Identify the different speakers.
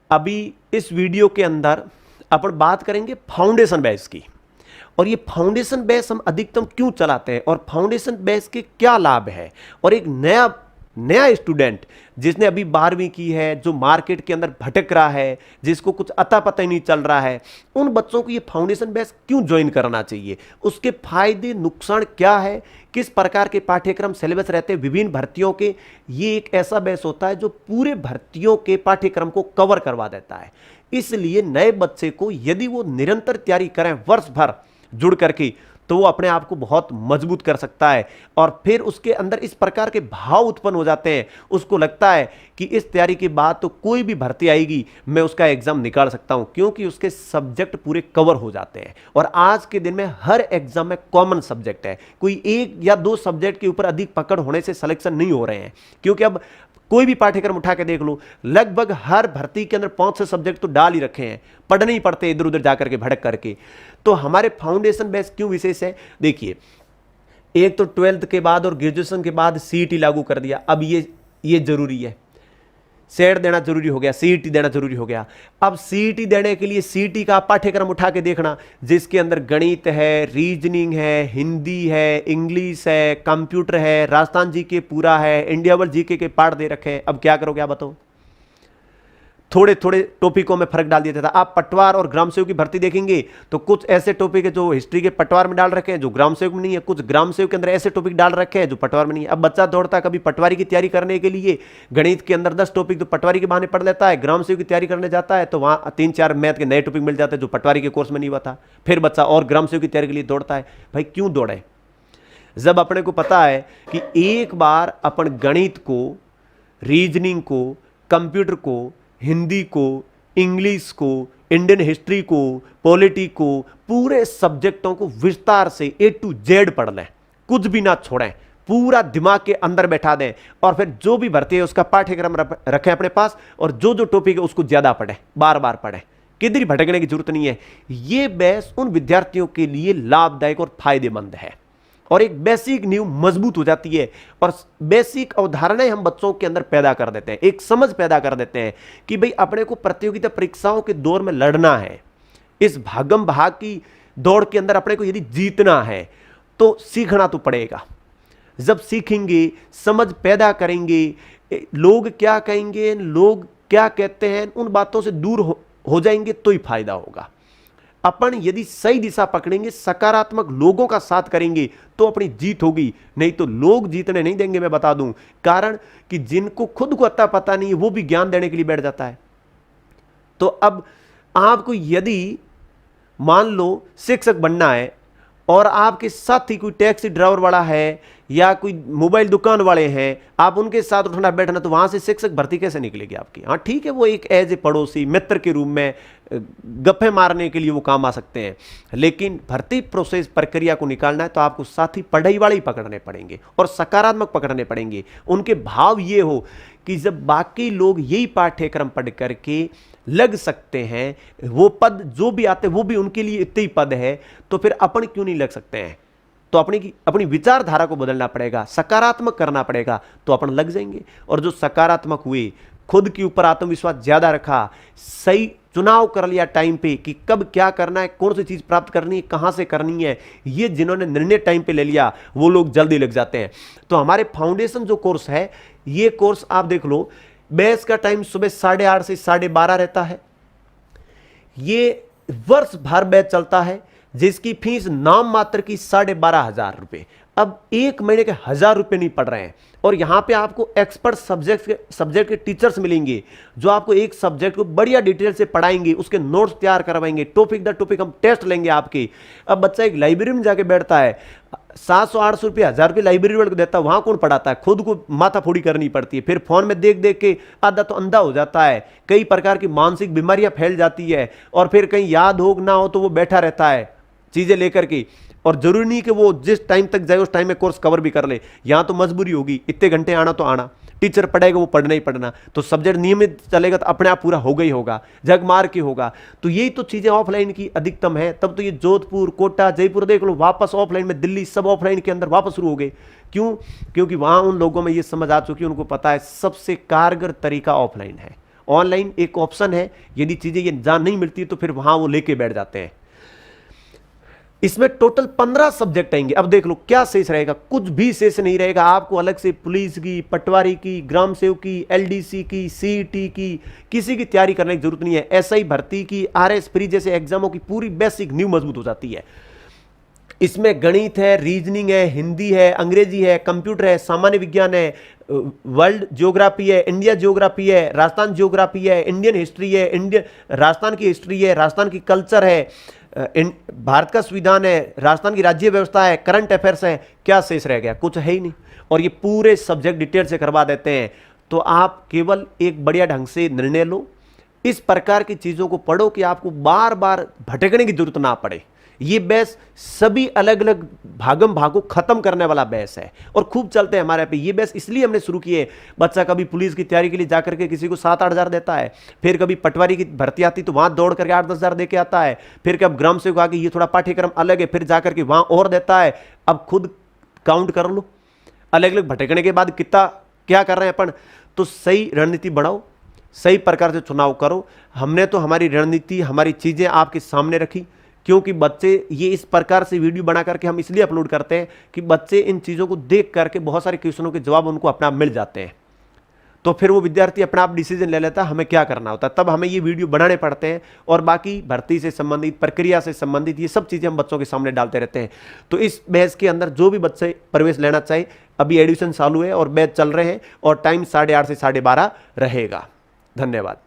Speaker 1: अभी इस वीडियो के अंदर अपन बात करेंगे फाउंडेशन बेस की। और ये फाउंडेशन बेस हम अधिकतम क्यों चलाते हैं और फाउंडेशन बेस के क्या लाभ है। और एक नया नया स्टूडेंट जिसने अभी 12वीं की है, जो मार्केट के अंदर भटक रहा है, जिसको कुछ अता पता ही नहीं चल रहा है, उन बच्चों को ये फाउंडेशन बेस क्यों ज्वाइन करना चाहिए, उसके फायदे नुकसान क्या है, किस प्रकार के पाठ्यक्रम सिलेबस रहते हैं विभिन्न भर्तियों के। ये एक ऐसा बेस होता है जो पूरे भर्तियों के पाठ्यक्रम को कवर करवा देता है। इसलिए नए बच्चे को यदि वो निरंतर तैयारी करें वर्ष भर जुड़ करके, तो वो अपने आप को बहुत मजबूत कर सकता है। और फिर उसके अंदर इस प्रकार के भाव उत्पन्न हो जाते हैं, उसको लगता है कि इस तैयारी के बाद तो कोई भी भर्ती आएगी मैं उसका एग्जाम निकाल सकता हूं, क्योंकि उसके सब्जेक्ट पूरे कवर हो जाते हैं। और आज के दिन में हर एग्जाम में कॉमन सब्जेक्ट है, कोई एक या दो सब्जेक्ट के ऊपर अधिक पकड़ होने से सिलेक्शन नहीं हो रहे हैं। क्योंकि अब कोई भी पाठ्यक्रम उठा के देख लो, लगभग हर भर्ती के अंदर 5-6 सब्जेक्ट तो डाल ही रखे हैं, पढ़ने ही पड़ते इधर उधर जाकर के भड़क करके। तो हमारे फाउंडेशन बेस क्यों विशेष है, देखिए एक तो 12th के बाद और ग्रेजुएशन के बाद सीईटी लागू कर दिया। अब ये जरूरी है, सेट देना जरूरी हो गया, सीईटी देना जरूरी हो गया। अब सीईटी देने के लिए सीईटी का पाठ्यक्रम उठा के देखना, जिसके अंदर गणित है, रीजनिंग है, हिंदी है, इंग्लिश है, कंप्यूटर है, राजस्थान जीके पूरा है, इंडिया वर्ल्ड जीके के पार्ट दे रखे हैं। अब क्या करोगे आप बताओ, थोड़े थोड़े टॉपिकों में फर्क डाल दिया जाता। आप पटवार और ग्राम सेवक की भर्ती देखेंगे तो कुछ ऐसे टॉपिक है जो हिस्ट्री के पटवार में डाल रखे हैं जो ग्राम सेवक में नहीं है, कुछ ग्राम सेवक के अंदर ऐसे टॉपिक डाल रखे हैं जो पटवार में नहीं है। अब बच्चा दौड़ता कभी पटवारी की तैयारी करने के लिए, गणित के अंदर 10 टॉपिक तो पटवारी के बहाने पढ़ लेता है, ग्राम सेवक की तैयारी करने जाता है तो वहां 3-4 मैथ के नए टॉपिक मिल जाते हैं जो पटवारी के कोर्स में नहीं हुआ था। फिर बच्चा और ग्राम सेवक की तैयारी के लिए दौड़ता है। भाई क्यों दौड़े, जब अपने को पता है कि एक बार अपन गणित को, रीजनिंग को, कंप्यूटर को, हिंदी को, इंग्लिश को, इंडियन हिस्ट्री को, पॉलिटी को, पूरे सब्जेक्टों को विस्तार से A to Z पढ़ लें, कुछ भी ना छोड़ें, पूरा दिमाग के अंदर बैठा दें। और फिर जो भी भर्ती है उसका पाठ्यक्रम रखें अपने पास, और जो जो टॉपिक है उसको ज्यादा पढ़ें, बार बार पढ़ें, किधर भटकने की जरूरत नहीं है। यह बेस उन विद्यार्थियों के लिए लाभदायक और फायदेमंद है। और एक बेसिक नींव मजबूत हो जाती है और बेसिक अवधारणाएं हम बच्चों के अंदर पैदा कर देते हैं, एक समझ पैदा कर देते हैं कि भाई अपने को प्रतियोगिता परीक्षाओं के दौर में लड़ना है, इस भागम भाग की दौड़ के अंदर अपने को यदि जीतना है तो सीखना तो पड़ेगा। जब सीखेंगे, समझ पैदा करेंगे, लोग क्या कहेंगे, लोग क्या कहते हैं, उन बातों से दूर हो जाएंगे तो ही फायदा होगा। अपन यदि सही दिशा पकड़ेंगे, सकारात्मक लोगों का साथ करेंगे तो अपनी जीत होगी, नहीं तो लोग जीतने नहीं देंगे। मैं बता दूं कारण कि जिनको खुद को अता पता नहीं है वो भी ज्ञान देने के लिए बैठ जाता है। तो अब आपको यदि मान लो शिक्षक बनना है और आपके साथ ही कोई टैक्सी ड्राइवर वाला है या कोई मोबाइल दुकान वाले हैं, आप उनके साथ उठना बैठना, तो वहां से शिक्षक भर्ती कैसे निकलेगी आपकी। हाँ ठीक है, वो एक एज ए पड़ोसी मित्र के रूप में गप्पे मारने के लिए वो काम आ सकते हैं, लेकिन भर्ती प्रोसेस प्रक्रिया को निकालना है तो आपको साथ ही पढ़ाई वाले ही पकड़ने पड़ेंगे और सकारात्मक पकड़ने पड़ेंगे। उनके भाव ये हो कि जब बाकी लोग यही पाठ्यक्रम पढ़ करके लग सकते हैं, वो पद जो भी आते हैं वो भी उनके लिए इतने ही पद है, तो फिर अपन क्यों नहीं लग सकते हैं। तो अपनी विचारधारा को बदलना पड़ेगा, सकारात्मक करना पड़ेगा, तो अपन लग जाएंगे। और जो सकारात्मक हुए, खुद के ऊपर आत्मविश्वास ज्यादा रखा, सही चुनाव कर लिया टाइम पे कि कब क्या करना है, कौन सी चीज प्राप्त करनी है, कहां से करनी है, ये जिन्होंने निर्णय टाइम पे ले लिया वो लोग जल्दी लग जाते हैं। तो हमारे फाउंडेशन जो कोर्स है, ये कोर्स आप देख लो, बैच का टाइम सुबह 8:30 से 12:30 रहता है। ये वर्ष भर बैच चलता है, जिसकी फीस नाम मात्र की 12,500 रुपए। अब एक महीने के 1,000 रुपए नहीं पड़ रहे हैं। और यहां पे आपको एक्सपर्ट सब्जेक्ट के टीचर्स मिलेंगे जो आपको एक सब्जेक्ट को बढ़िया डिटेल से पढ़ाएंगे, उसके नोट्स तैयार करवाएंगे, टॉपिक दर टॉपिक हम टेस्ट लेंगे आपके। अब बच्चा एक लाइब्रेरी में जाके बैठता है, 700-800 रुपये 1,000 रुपये लाइब्रेरी वाले को देता है, वहां कौन पढ़ाता है, खुद को माथा फोड़ी करनी पड़ती है। फिर फोन में देख देख के आधा तो अंधा हो जाता है, कई प्रकार की मानसिक बीमारियां फैल जाती है, और फिर कहीं याद हो ना हो तो वो बैठा रहता है चीजें लेकर के। और जरूरी नहीं कि वो जिस टाइम तक जाए उस टाइम में कोर्स कवर भी कर ले, यहां तो मजबूरी होगी, इतने घंटे आना तो आना, टीचर पढ़ेगा वो पढ़ना ही पढ़ना, तो सब्जेक्ट नियमित चलेगा तो अपने आप पूरा होगा ही होगा, जग मार के होगा। तो यही तो चीजें ऑफलाइन की अधिकतम है। तब तो ये जोधपुर, कोटा, जयपुर देख लो, वापस ऑफलाइन में, दिल्ली सब ऑफलाइन के अंदर वापस शुरू हो गए। क्यों? क्योंकि वहां उन लोगों में ये समझ आ चुकी है, उनको पता है सबसे कारगर तरीका ऑफलाइन है। ऑनलाइन एक ऑप्शन है, यदि चीजें ये जहां नहीं मिलती तो फिर वहां वो लेके बैठ जाते हैं। इसमें टोटल 15 सब्जेक्ट आएंगे। अब देख लो क्या शेष रहेगा, कुछ भी शेष नहीं रहेगा। आपको अलग से पुलिस की, पटवारी की, ग्राम सेवक की, एलडीसी की, सीईटी की, किसी की तैयारी करने की जरूरत नहीं है। एसआई भर्ती की, आरएस फ्री जैसे एग्जामों की पूरी बेसिक नींव मजबूत हो जाती है। इसमें गणित है, रीजनिंग है, हिंदी है, अंग्रेजी है, कंप्यूटर है, सामान्य विज्ञान है, वर्ल्ड ज्योग्राफी है, इंडिया ज्योग्राफी है, राजस्थान ज्योग्राफी है, इंडियन हिस्ट्री है, इंडियन राजस्थान की हिस्ट्री है, राजस्थान की कल्चर है, भारत का संविधान है, राजस्थान की राज्य व्यवस्था है, करंट अफेयर्स है। क्या शेष रह गया? कुछ है ही नहीं। और ये पूरे सब्जेक्ट डिटेल से करवा देते हैं। तो आप केवल एक बढ़िया ढंग से निर्णय लो, इस प्रकार की चीजों को पढ़ो कि आपको बार बार भटकने की जरूरत ना पड़े। ये बैच सभी अलग अलग भागम भागों खत्म करने वाला बैच है और खूब चलते हैं हमारे पे। ये बैच इसलिए हमने शुरू किए, बच्चा कभी पुलिस की तैयारी के लिए जाकर के किसी को 7-8 हज़ार देता है, फिर कभी पटवारी की भर्ती आती तो वहां दौड़ करके 8-10 हज़ार दे के आता है, फिर कब ग्राम सेवक आगे ये थोड़ा पाठ्यक्रम अलग है, फिर जाकर के वहां और देता है। अब खुद काउंट कर लो, अलग अलग भटकने के बाद कितना क्या कर रहे हैं अपन। तो सही रणनीति बढ़ाओ, सही प्रकार से चुनाव करो। हमने तो हमारी रणनीति, हमारी चीजें आपके सामने रखी, क्योंकि बच्चे ये इस प्रकार से वीडियो बना करके हम इसलिए अपलोड करते हैं कि बच्चे इन चीज़ों को देख करके बहुत सारे क्वेश्चनों के जवाब उनको अपने आप मिल जाते हैं। तो फिर वो विद्यार्थी अपने आप डिसीजन ले लेता है हमें क्या करना होता है, तब हमें ये वीडियो बनाने पड़ते हैं। और बाकी भर्ती से संबंधित, प्रक्रिया से संबंधित ये सब चीज़ें हम बच्चों के सामने डालते रहते हैं। तो इस बैच के अंदर जो भी बच्चे प्रवेश लेना चाहे, अभी एडमिशन चालू है और बैच चल रहे हैं और टाइम 8:30 से 12:30 रहेगा। धन्यवाद।